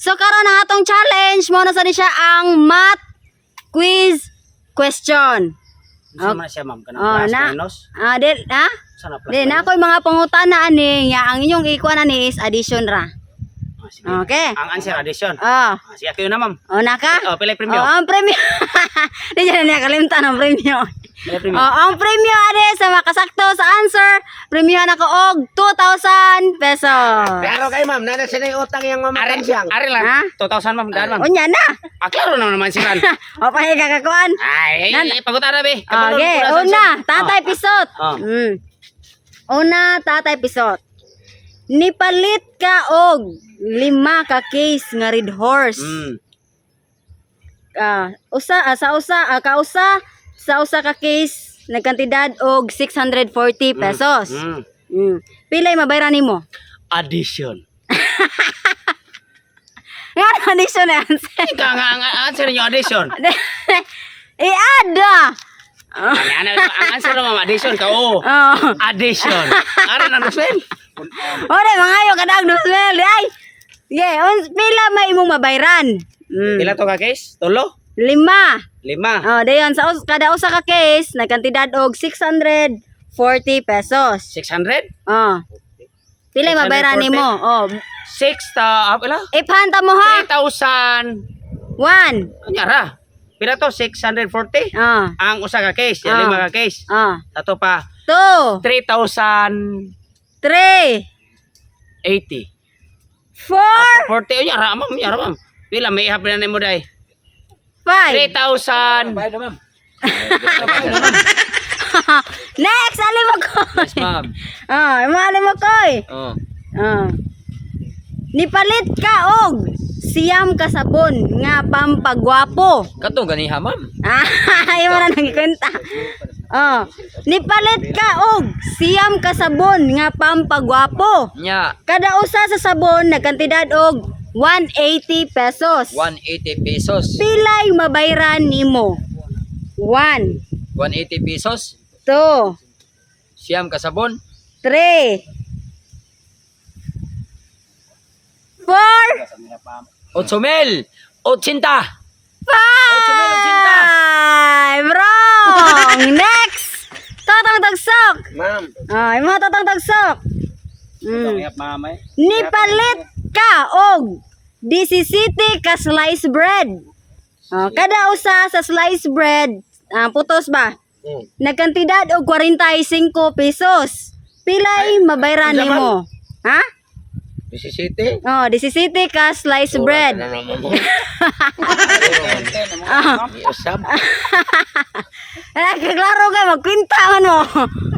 So karon ang atong challenge mo na sa siya ang math quiz question. Sama na siya, ma'am. Kanang Oh, plus, na. minus. Sana plus, Di na minus. ako'y mga pangutana ani nga ang inyong ikuan ani is addition ra. Sige. Okay. Ang answer, addition. Oh, Sige, kayo na, ma'am. na ka? Oh, pilay premium. Oh, ang premyo. Di dyan niya kalimtan ang premyo. Pilay premium. Oh, ang premyo ade sa makasakto sa answer, premyohan ako og 2,000 pesos. Pero kay ma'am, nana siya na yung utang yung mamakan siyang. Ari lang. Ha? 2,000, ma'am. Daan, ma'am. Unya na. Klaro na naman si Ran. O pahiga ka kuan. Ay, pagutan na, be. Okay, una, tatay pisot. Oh. Una, tatay pisot. Nipalit ka og 5 ka case nga red horse. Sa usa ka case nagkantidad og 640 pesos. Pilay mabayran nimo? Addition. Nga addition na answer. Ika nga, ang answer niyo, addition. I-add. Ang answer na, ma'am, addition ka. Oo. Addition. Ara na, Rosel. Ore, mangayo ka dag dusmel. Ay. Pila may imong mabayran? Pila to ka case? Tulo? 5. 5. Dayon sa kada usa ka case nagkantidad og 640 pesos. 600? Pila mabayran 640? nimo? 6 ta, pila? Ipanta mo ha. 3,000. 1. Anyara. Pila to? 640? Ang usa ka case, yung 5 ka case. Ato pa, 2. 3,080. 3. 4. 40, anyara, ma'am. Pila, may ihap na mo day. 5. 3,000. Next, alim mo ko. Yes, ma'am. Alim mo ko. Nipalit ka og siyam ka sabon nga pampagwapo. Katong ganiha, ma'am. Ayaw mo na nagkwenta. Nipalit ka og siyam ka sabon nga pampagwapo. Nya, Kada usa sa sabon nagkantidad og 180 pesos. 180 pesos. Pilay mabayran nimo? 1, 180 pesos. 2, Siyam ka sabon. 3, 4, 8,000. 80. 5. Wrong. Next. Totong tagsok. Ma'am. Imo totong tagsok. Mamay. Nipalit ka og 17 ka slice bread. Kada usa sa slice bread, putos ba? Nagkantidad og 45 pesos. Pilay mabayran nimo? Ha? 17? 17 ka slice bread. Usap. Kaklaro ka, magkwinta man mo.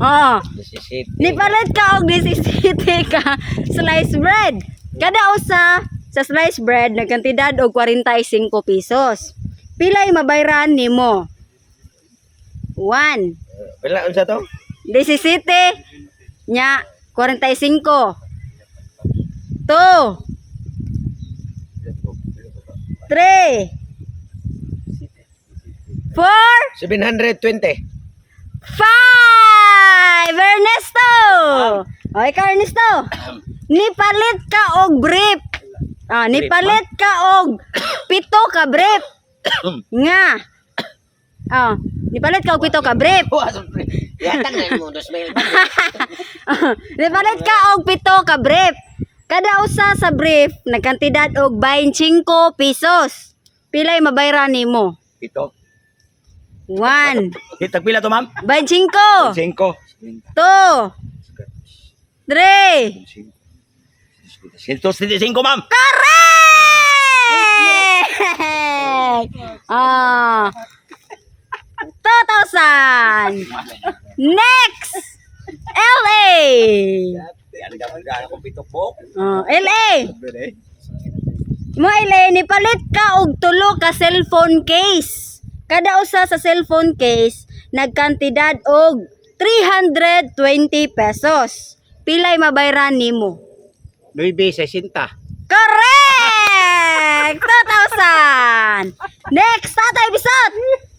17. Nipalit ka og 17 ka slice bread. Kada usa sa slice bread nagkantidad og 45 pesos. Pilay mabayran nimo? 1, Wala, unsa to? 17 nya 45. 2, 3, 4, 720. 5! Ernesto! Ikaw Ernesto. Nipalit ka og brief. Nipalit ka og 7 ka brief. Nga. Nipalit ka og 7 ka brief. Yatang na mo, 2,000. Nipalit ka og 7 ka brief. Kada usa sa brief nagkantidad og 25 pesos. Pilay mabayran nimo? Ito. 1, Tagpila to, ma'am? 25. 5. 2, 3. 175, ma'am. Correct! 2,000. Next! LA. LA. Mo LA, nipalit ka og 3 ka cellphone case. Kada usa sa cellphone case nagkantidad og 320 pesos. Pilay mabayran nimo? 9.60. Correct! 2,000. Next, tatay bisot.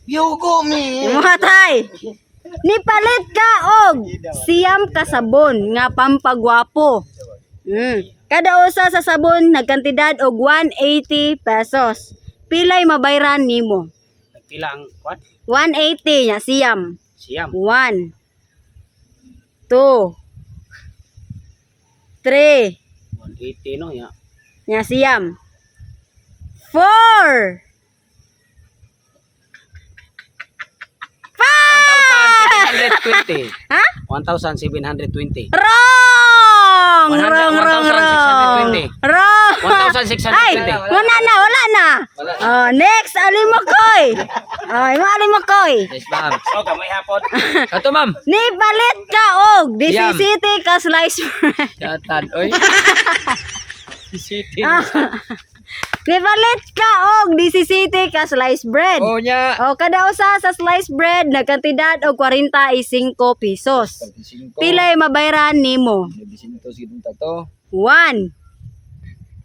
Yugo mi. Matay. Nipalit ka og siyam ka sabon nga pampagwapo. Kada usa sa sabon nagkantidad og 180 pesos. Pilay mabayran nimo? Pila ang what? 180 nya siyam. Siyam. 1 2 3 180 no ya. nya siyam. 4 1,720. Ha? 1,720. Wrong! 100, Wrong, wrong, wrong. 1,620. Wrong! 1,620. Ay, wala na, wala na. Oh, next, Alimokoy. Oh, imo Alimokoy. Yes, ma'am. So gamay hapon. Ato, ma'am. Ni palit ka og DC City ka slice bread. Yatan, oy. City. Ah. Ni palit ka og DC City ka slice bread. Oh, nya. O kada usa sa slice bread nagkantidad og 45 pesos. Pilay mabayran nimo? Bisinto sige to. 1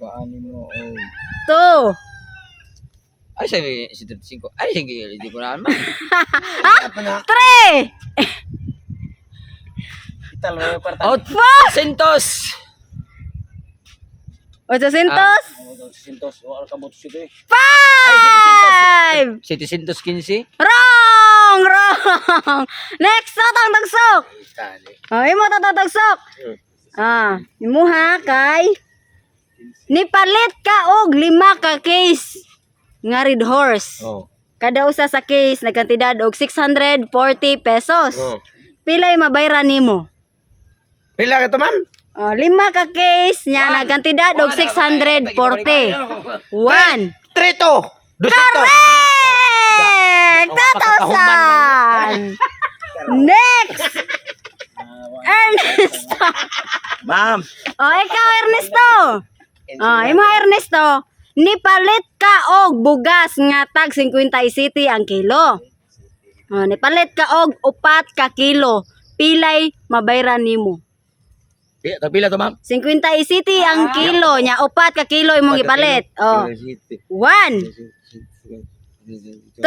Paano mo? Oh. 2 Ay, sabi, si 35. Ay, sige, hindi ko na naman. 3 Out. Sentos. 800 Sintos o alkamot sige. 5 715. Wrong! Wrong! Next, tatang tagsok. Oh, imo tatang tagsok. Imuha kay nipalit ka og 5 ka case nga Red Horse. Oh. Kada usa sa case nagkantidad og 640 pesos. Oh. Pilay mabayran nimo? Pila ka to, ma'am? 5 ka case nya nagkantidad og 640. 1 3 to. 200. Correct! 2,000! Next! Ernesto! Ma'am. Ikaw Ernesto! Imo Ernesto, nipalit ka og bugas nga tag 50 city ang kilo. Nipalit ka og 4 ka kilo. Pilay mabayran nimo? Pila to, ma'am? 50 city ang kilo nya 4 ka kilo imong ipalit. 1 2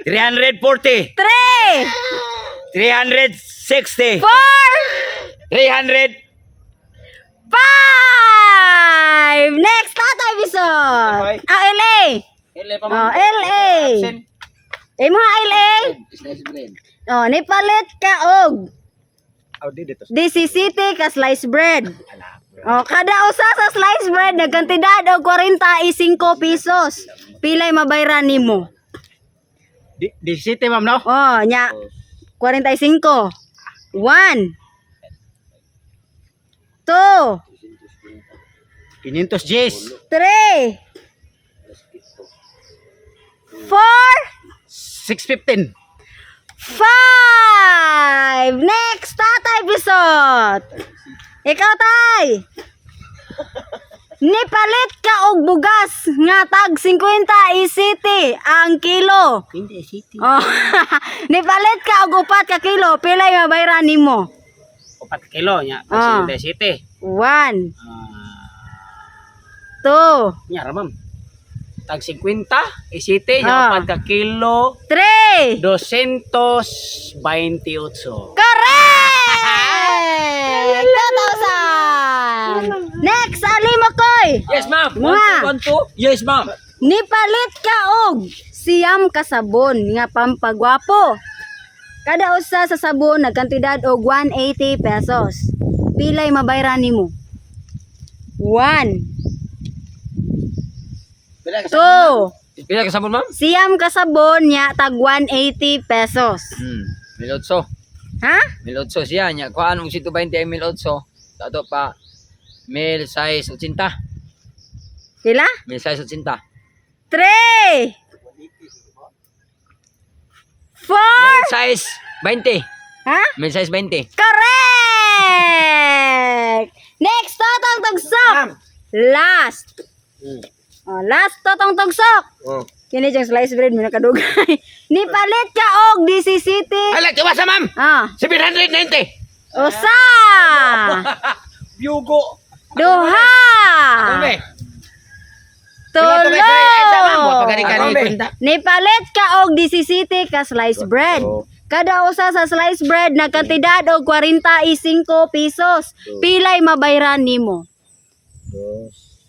340. 3 360. 4 300. 5 Next, Tatay Bison. LA. Ele pa LA. Imo LA. Nipalit ka og DC City ka slice bread. Kada usa sa slice bread nagkantidad og 45 pesos. Pilay mabayran nimo? Di city, ma'am, no? Nya 45. 1 2 500 Gs. 3 4 615. 5 Next, Tatay Bisot. Ikaw, Tay. Nipalit ka og bugas nga tag 50 city ang kilo. Hindi city. Nipalit ka og 4 ka kilo. Pilay mabayran nimo? 4 kilo nya. Ah. Kasi city. 1 2 Nya ra ma'am. Tag 50 city nya 4 ka kilo. 3 228. Correct! 2,000! Next, Alimokoy. Yes, ma'am. Mga. 1, 2. Yes, ma'am. Nipalit ka og siyam ka sabon nga pampagwapo. Kada usa sa sabon nagkantidad og 180 pesos. Pilay mabayran nimo? 1 2 Pila ka sabon, ma'am? Siyam ka sabon nya tag 180 pesos. 1,800. Ha? 1,800 siya. Nya, kuhaan mong 120 ay 1,800. Dato pa, mil size 80. Pila? Mil size 80. 3 4 Mil size 20. Ha? Mil size 20. Correct! Next, totong tugsok. Last. Last totong tugsok. Kini jang slice bread mo nakadugay. Nipalit ka og DC City. Ay, tiwasa, ma'am. 790. Usa. Yugo. Duha. Tulo. Nipalit ka og DC City ka slice bread. Kada usa sa sliced bread na kantidad og 45 pesos. Pilay mabayran nimo?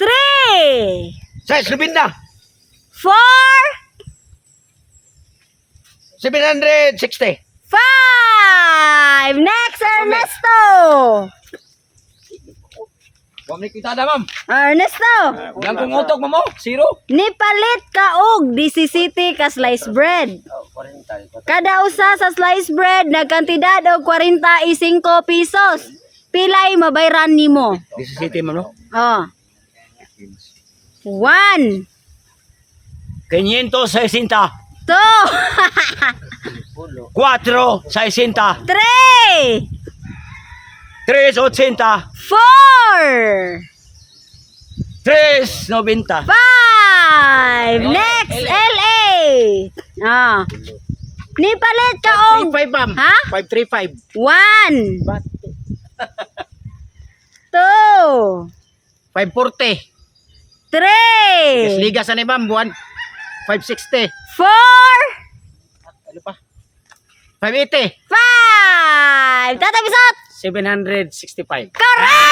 3, Sa 90. 4, 760. 5. Next, Ernesto. Wa man kita da ma'am. Ernesto, Yang kung utok mo mo, zero. nipalit ka og 17 ka sliced bread. Kada usa sa sliced bread na kantidad og 45 pesos. Pilay mabayran nimo? 17 man no. Oh. 1, 560. 2, 460. 3, 380. 4, 390. 5. Next, LA. Ah. Nipalit ka og 5 ma'am. Ha? 535. 1, But 2, 540. 3, Liga sa ni ma'am buwan. 560. 4, Ano pa? 580. 5. Tatay Bisot. 765. Correct!